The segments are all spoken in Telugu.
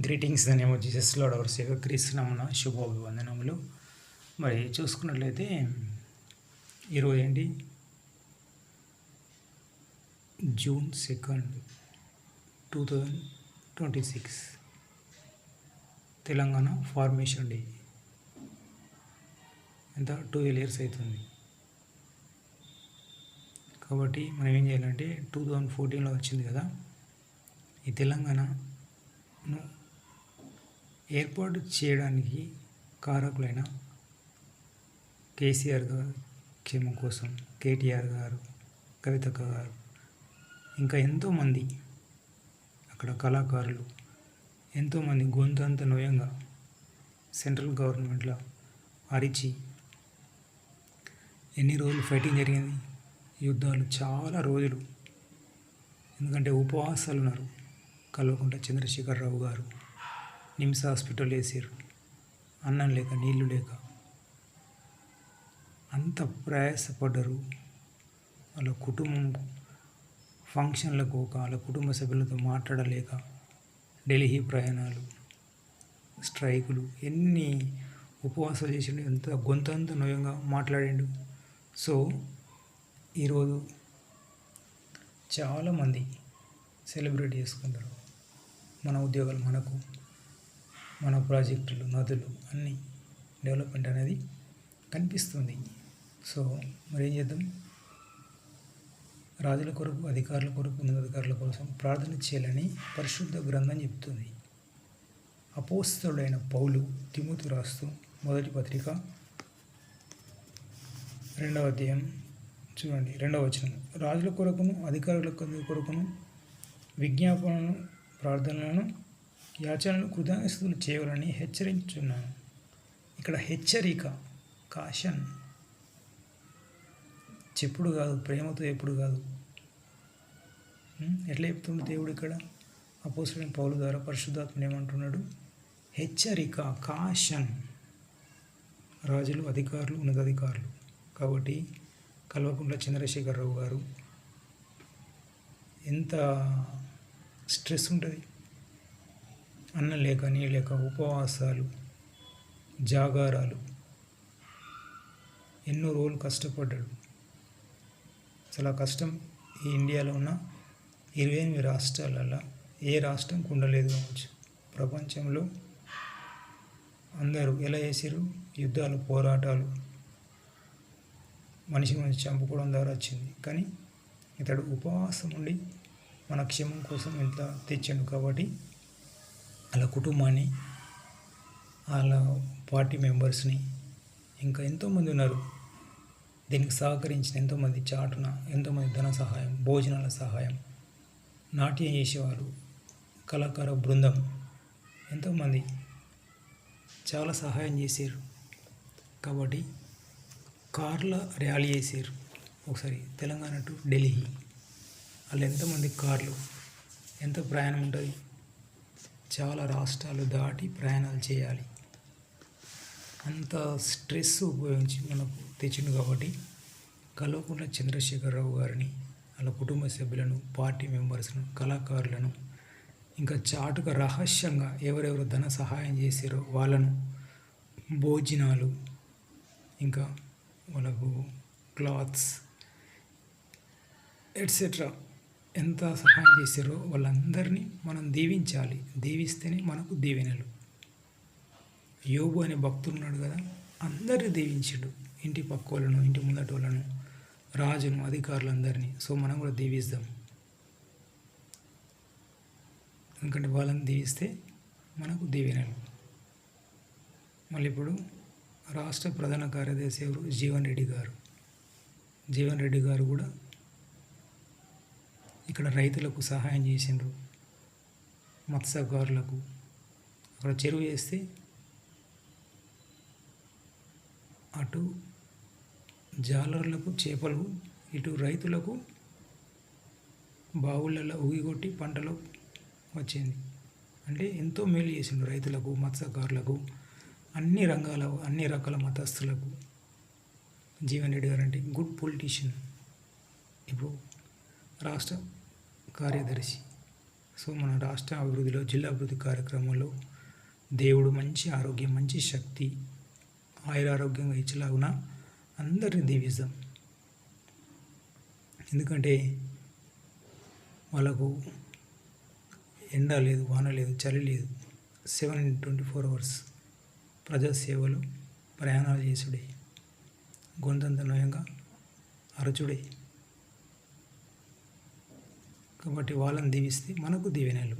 Greetings the name of Jesus Lord our saviour క్రీస్తునామమున శుభాభివందనములు. మరి చూసుకున్నట్లయితే ఈరోజు ఏంటి, జూన్ 2, 2026 తెలంగాణ ఫార్మేషన్ డే. ఎంత 12 years అవుతుంది. కాబట్టి మనం ఏం చేయాలంటే 2014లో వచ్చింది కదా, ఈ తెలంగాణను ఏర్పాటు చేయడానికి కారకులైన కేసీఆర్ గారు క్షేమం కోసం, కేటీఆర్ గారు, కవితక్క గారు, ఇంకా ఎంతోమంది అక్కడ కళాకారులు, ఎంతోమంది గొంతంత నోయంగా సెంట్రల్ గవర్నమెంట్లో అరిచి ఎన్ని రోజులు ఫైటింగ్ జరిగింది, యుద్ధాలు చాలా రోజులు. ఎందుకంటే ఉపవాసాలు ఉన్నారు. కల్వకుంట్ల చంద్రశేఖరరావు గారు నిమ్స్ హాస్పిటల్ వేసారు, అన్నం లేక నీళ్లు లేక అంత ప్రయాసపడ్డరు. వాళ్ళ కుటుంబం ఫంక్షన్లకు వాళ్ళ కుటుంబ సభ్యులతో మాట్లాడలేక ఢిల్లీ ప్రయాణాలు, స్ట్రైకులు, ఎన్ని ఉపవాసాలు చేసిండు, ఎంత గొంతంత నోయంగా మాట్లాడిండు. సో ఈరోజు చాలామంది సెలబ్రేట్ చేసుకుంటారు. మన ఉద్యోగాలు మనకు, మన ప్రాజెక్టులు, నదులు అన్నీ డెవలప్మెంట్ అనేది కనిపిస్తుంది. సో మరి ఏం చేద్దాం, రాజుల కొరకు, అధికారుల కొరకు, ఉన్నతాధికారుల కోసం ప్రార్థన చేయాలని పరిశుద్ధ గ్రంథం చెప్తుంది. అపోస్తలుడైన పౌలు తిమోతి రాస్తూ మొదటి పత్రిక 2వ అధ్యాయం చూడండి, 2వ వచనం, రాజుల కొరకును అధికారుల కొరకును విజ్ఞాపనలను, ప్రార్థనలను, యాచనలను, కృతజ్ఞతలు చేయాలని హెచ్చరించున్నాను. ఇక్కడ హెచ్చరిక, కాషన్, చెప్పుడు కాదు, ప్రేమతో ఎప్పుడు కాదు. ఎట్లా చెప్తుంది దేవుడు ఇక్కడ అపోస్తలుడైన పౌలు ద్వారా? పరిశుద్ధాత్మ ఏమంటున్నాడు? హెచ్చరిక, కాషన్. రాజులు, అధికారులు, ఉన్నతాధికారులు. కాబట్టి కల్వకుంట్ల చంద్రశేఖరరావు గారు ఎంత స్ట్రెస్ ఉంటుంది, అన్నం లేక, నీళ్ళు లేక, ఉపవాసాలు, జాగారాలు, ఎన్నో రోజులు కష్టపడ్డాడు. అసలు ఆ కష్టం ఈ ఇండియాలో ఉన్న 28 రాష్ట్రాలలో ఏ రాష్ట్రంకు ఉండలేదు కావచ్చు. ప్రపంచంలో అందరూ ఎలా చేసారు? యుద్ధాలు, పోరాటాలు, మనిషి చంపుకోవడం ద్వారా వచ్చింది. కానీ ఇతడు ఉపవాసం ఉండి మన క్షేమం కోసం ఇంత తెచ్చాడు. కాబట్టి వాళ్ళ కుటుంబాన్ని, వాళ్ళ పార్టీ మెంబర్స్ని, ఇంకా ఎంతోమంది ఉన్నారు దీనికి సహకరించిన ఎంతోమంది, చాటున ఎంతోమంది ధన సహాయం, భోజనాల సహాయం, నాట్యం చేసేవారు, కళాకార బృందం, ఎంతోమంది చాలా సహాయం చేశారు. కాబట్టి కార్ల ర్యాలీ చేశారు ఒకసారి, తెలంగాణ టు ఢిల్లీ. వాళ్ళు ఎంతమంది కార్లు, ఎంత ప్రయాణం ఉంటుంది, చాలా రాష్ట్రాలు దాటి ప్రయాణాలు చేయాలి. అంత స్ట్రెస్ ఉపయోగించి మనకు తెచ్చిండు. కాబట్టి కల్వకుంట్ల చంద్రశేఖరరావు గారిని, వాళ్ళ కుటుంబ సభ్యులను, పార్టీ మెంబర్స్ను, కళాకారులను, ఇంకా చాటుగా రహస్యంగా ఎవరెవరు ధన సహాయం చేశారో వాళ్ళను, భోజనాలు, ఇంకా వాళ్ళకు క్లాత్స్ ఎట్సెట్రా ఎంత సహాయం చేశారో వాళ్ళందరినీ మనం దీవించాలి. దీవిస్తేనే మనకు దీవెనలు. యోబు అనే భక్తుడు ఉన్నాడు కదా, అందరినీ దీవించాడు. ఇంటి పక్క వాళ్ళను, ఇంటి ముందటి వాళ్ళను, రాజును, అధికారులందరినీ. సో మనం కూడా దీవిస్తాం. ఎందుకంటే వాళ్ళని దీవిస్తే మనకు దీవెనలు. మళ్ళీ ఇప్పుడు రాష్ట్ర ప్రధాన కార్యదర్శి ఎవరు? జీవన్ రెడ్డి గారు. జీవన్ రెడ్డి గారు కూడా ఇక్కడ రైతులకు సహాయం చేసిండ్రు, మత్స్యకారులకు. అక్కడ చెరువు వేస్తే అటు జాలర్లకు చేపలు, ఇటు రైతులకు బావులలో ఊగికొట్టి పంటలు వచ్చింది. అంటే ఎంతో మేలు చేసిండు రైతులకు, మత్స్యకారులకు, అన్ని రంగాల, అన్ని రకాల మతస్థులకు. జీవన్ రెడ్డి గారు అంటే గుడ్ పొలిటీషియన్. ఇప్పుడు రాష్ట్ర కార్యదర్శి సో మన రాష్ట్ర అభివృద్ధిలో, జిల్లా అభివృద్ధి కార్యక్రమంలో దేవుడు మంచి ఆరోగ్యం, మంచి శక్తి, ఆయురారోగ్యంగా ఇచ్చేలాగున అందరిని దీవిస్తాం. ఎందుకంటే వాళ్ళకు ఎండ లేదు, వాన లేదు, చలి లేదు. 7/24 అవర్స్ ప్రజాసేవలు, ప్రయాణాలు చేసుడే, గొంతంత నయంగా అరచుడే. కాబట్టి వాళ్ళని దీవిస్తే మనకు దీవెనలు.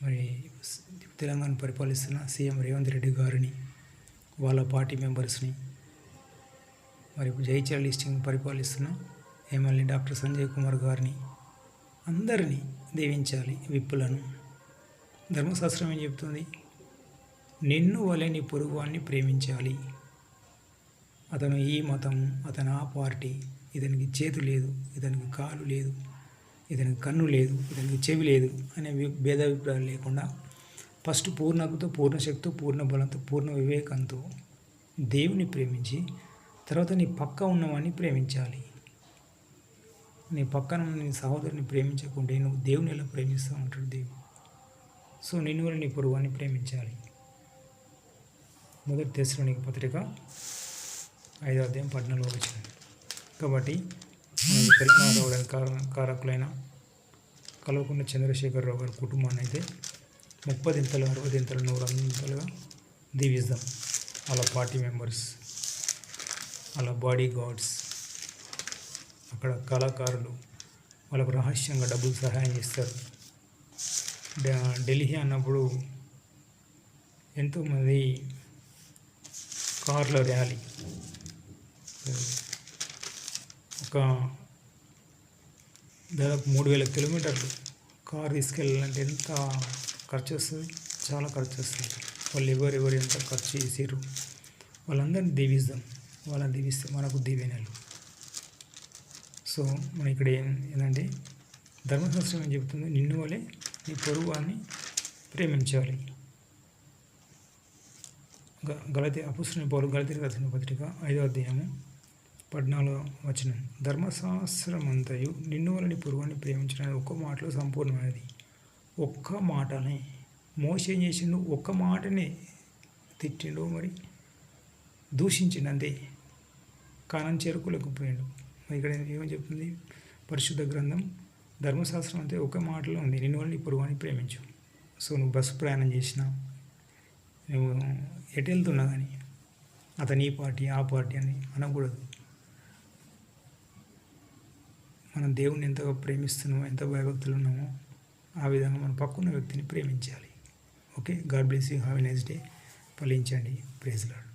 మరి తెలంగాణ పరిపాలిస్తున్న సీఎం రేవంత్ రెడ్డి గారిని, వాళ్ళ పార్టీ మెంబర్స్ని, మరి జైత్యాల డిస్ట్రిక్ట్ పరిపాలిస్తున్న ఎమ్మెల్యే డాక్టర్ సంజయ్ కుమార్ గారిని, అందరినీ దీవించాలి. విప్పులను ధర్మశాస్త్రం ఏం చెప్తుంది? నిన్ను వలె నీ పొరుగువాన్ని ప్రేమించాలి. అతను ఈ మతం, అతను ఆ పార్టీ, ఇతనికి చేతి లేదు, ఇతనికి కాలు లేదు, ఇతనికి కన్ను లేదు, ఇతనికి చెవి లేదు అనే భేదాభిప్రాయాలు లేకుండా ఫస్ట్ పూర్ణతతో, పూర్ణశక్తితో, పూర్ణ బలంతో, పూర్ణ వివేకంతో దేవుని ప్రేమించి తర్వాత నీ పక్క ఉన్నవాడిని ప్రేమించాలి. నీ పక్కన నీ సహోదరుని ప్రేమించకుంటే నువ్వు దేవుని ఎలా ప్రేమిస్తావు అంటాడు దేవుడు. సో నిన్ను వల్ల నీ పొరుగువాన్ని ప్రేమించాలి. మొదటి తెస్సలోనికీ పత్రిక 5:14. కాబట్టి మన తెలంగాణ రావడానికి కారకులైన కల్వకుంట్ల చంద్రశేఖరరావు గారి కుటుంబాన్ని అయితే 30 దింతలు, 60 దింతలు, 100 దింతలుగా దీవిస్తాం. వాళ్ళ పార్టీ మెంబర్స్, వాళ్ళ బాడీ గార్డ్స్, అక్కడ కళాకారులు వాళ్ళకు రహస్యంగా డబ్బులు సహాయం చేస్తారు. ఢిల్లీ అన్నప్పుడు ఎంతోమంది కార్ల ర్యాలీ, ఒక దాదాపు 3000 కిలోమీటర్లు కారు తీసుకెళ్ళాలంటే ఎంత ఖర్చు వస్తుంది? చాలా ఖర్చు వస్తుంది. వాళ్ళు ఎవరు ఎంత ఖర్చు చేసారు వాళ్ళందరినీ దీవిస్తాం. వాళ్ళని దీవిస్తే మనకు దీవెనలు. సో మన ఇక్కడ ఏంటంటే ధర్మశాస్త్రం ఏం చెబుతుంది? నిన్ను వలె నీ పొరుగువాన్ని ప్రేమించాలి. అపోస్తలుడైన పౌలు గలతీయులకు రాసిన పత్రిక 5:14 ధర్మశాస్త్రమంతయు నిన్ను వలె నీ పొరుగువాన్ని ప్రేమించడానికి ఒక్క మాటలో సంపూర్ణమైనది. ఒక్క మాటనే మోషే ఏం చేసిండు? ఒక్క మాటనే తిట్టిండు, మరి దూషించిండు, అంతే. కానాను చేరుకోలేకపోయాడు. మరి ఇక్కడ ఏమని చెప్తుంది పరిశుద్ధ గ్రంథం? ధర్మశాస్త్రం అంతే ఒక మాటలో ఉంది, నిన్ను వల్ల నీ పొరుగువాన్ని ప్రేమించు. సో నువ్వు బస్సు ప్రయాణం చేసినా, నువ్వు ఎటు వెళ్తున్నా కానీ అతను ఈ పార్టీ ఆ పార్టీ అని అనకూడదు. మనం దేవుణ్ణి ఎంతగా ప్రేమిస్తున్నామో, ఎంత భయభక్తులు ఉన్నామో ఆ విధంగా మన పక్కన్న వ్యక్తిని ప్రేమించాలి. Okay, God bless you. Have a nice day. ఫలించండి. Praise lord.